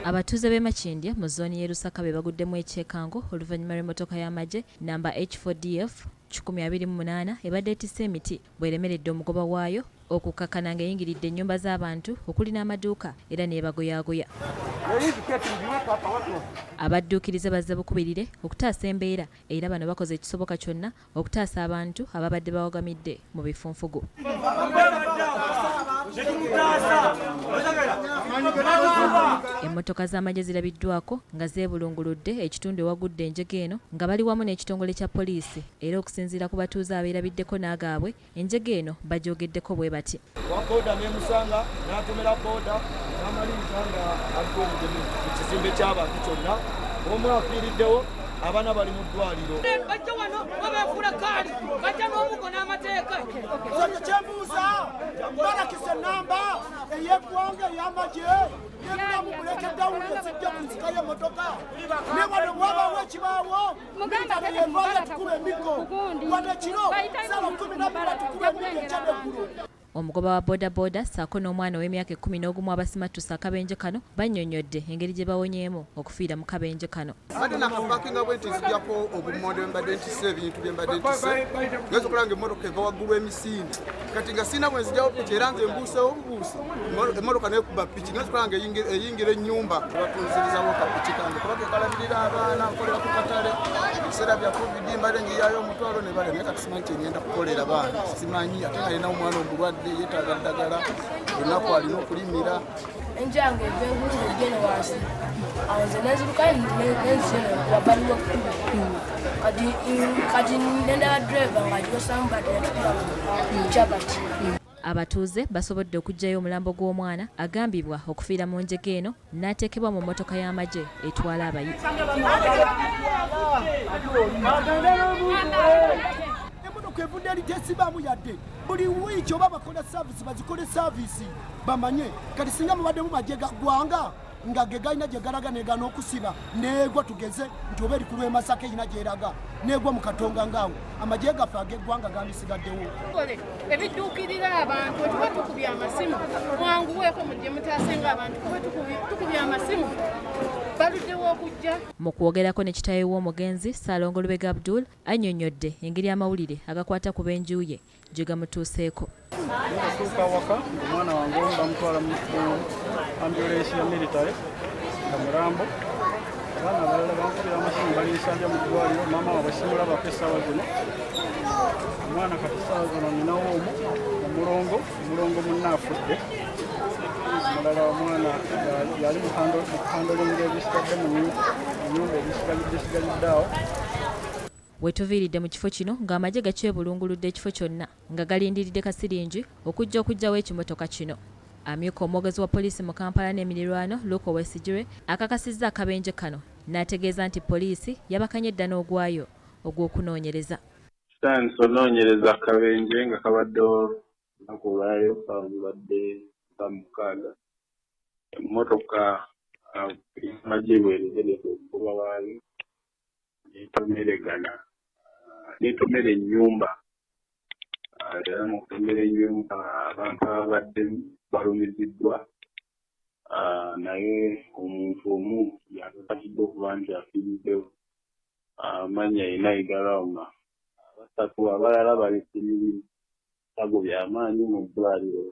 Abatuuze b'e Makindye mu zooni y'e Lusaka be baguddemu ekyekango oluvannyuma lw'emmotoka y'amagye namba H4DF 128 ebadde etisse emiti bw'eremeredde omugoba waayo okukakkana ng'eyingiridde ennyumba z'abantu okuli n'amaduuka era n'ebagoyaagoya. Abadduukirize bazze bukubirire okutaasa embeera era bano bakoze ekisoboka kyonna okutaasa abantu ababadde bawagamidde mu bifunfugu. Emmotoka z'amagye zirabiddwako nga zeebulunguludde ekitundu ewagudde enjege eno nga bali wamu n'ekitongole kya poliisi era okusinziira ku batuuze abeerabiddeko n'agaabwe enjege eno bagyogeddeko bwe bati. Booda n'emusanga n'atomera booda n'amaliriza nga adde omugemi mu kizimbe ky'abantu kyonna omu afiiriddewo abaana bali mu ddwaliro. Bajja wano babeefula kaali bajja n'omugo n'amateeka. Kyebuuza barakise namba ey'eggwanga ey'amagye n'ebulamu bulekeddewo ezijja ku nsika y'emmotoka ne wano bwabaawo ekibaawo mitale y'envaayo tukuba emiggo wadde kiro ssaawa 12 tukuba emiggo ekyadeggulo. Omugoba wa bodaboda ssaako n'omwana ow'emyaka 11 abasimattuse akabenje kano bannyonnyodde engeri gye bawonyeemu okufiira mu kabenje kano. Ate nakapakinga bwe ntizijjako obummonde mbadde ntisse ebintu bye mbadde ntisse ngeze okulanga emmotoka eva waggulu emisinde kati nga sina bwe nzijjawo piki era nze mbuusewo bubuusi emmotoka nekuba piki ngeze okulanga eyingira ennyumba batunzirizawo kapiki kange kuba kekalabirira abaana nkolera ku katale ebiseera bya covid mbadde njiyayo omutwalo ne bale naye kati simanyi kyenyenda kukolera baana simanyi ate nga alina omwana omulwadde yeetaaga ddagala olunaku alina okulimira. Enjange evengulu egene wansi awo nze nenzirukayo nenzire wabaliwo kati nendaba driver ng'ajosamu badde netukira mu kyabati. Abatuuze basobodde okuggyayo omulambo gw'omwana agambibwa okufiira mu njege eno n'ateekebwa mu mmotoka y'amagye etwala abayi. Emmotoka evudde eri tesibaamu yadde buli wiiki oba bakola saavisi bazikole saavisi bamanye kati singa mubadde mu magye gaggwanga nga ge galina gye galaga negana okusiba neegwa tugeze nti oba eri ku lw'e Masaka erina gyeraga neegwa mu Katonga ngaawo amagye gaffe ag'eggwanga gandisigaddewo. Ebidduukirira abantu tuba tukubye amasimu mwanguweeko mujje mutaasenga abantu kuba tukubye amasimu baluddewo okujja. Mu kwogerako ne kitaawe w'omugenzi Ssaalongo Lubega Abdul annyonnyodde engeri amawulire agakwata ku b'enju ye gye gamutuuseeko. Natuuka waka omwana wange bamutwala mu ambulensi ya militale nga mulambo abaana balala bankubira amasimu balinsanja mu ddwaliro maama wabwe simulabako essaawa zino omwana kati essaawa zino ninawo omu omulongo munna afudde mulala omwana yali mukandolinga ebisigadde mu nyumba ebisigalidde awo. Wetuviiridde mu kifo kino ng'amagye gakyebulunguludde ekifo kyonna nga galindiridde kasiringi okujjawo ekimotoka kino. Amyuka omwogezi wa poliisi mu Kampala n'emiriraano Luke Wesigire akakasizza akabenje kano n'ategeeza nti poliisi yabakanye dda n'ogwayo ogw'okunoonyereza. Tutandise onoonyereza akabenje nga kabaddewo olunaku olwayo kabadde mukaaga. Emmotoka y'amagye bw'eregerera okugoba waayo n'etomera ennyumba era mu kutomera ennyumba abantu ababadde balumiziddwa naye omuntu omu yakakatiddwa okuba nti afiiriddewo amannya yina Igalawuma abasatu abalala bali ku bisago by'amaanyi mu ddwaliro.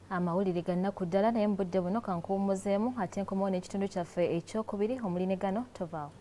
Amawulire ga nnaku ddala naye mu budde buno kankuwummuzeemu ate nkomawo n'ekitundu kyaffe ekyokubiri omuli ne gano tovaawo.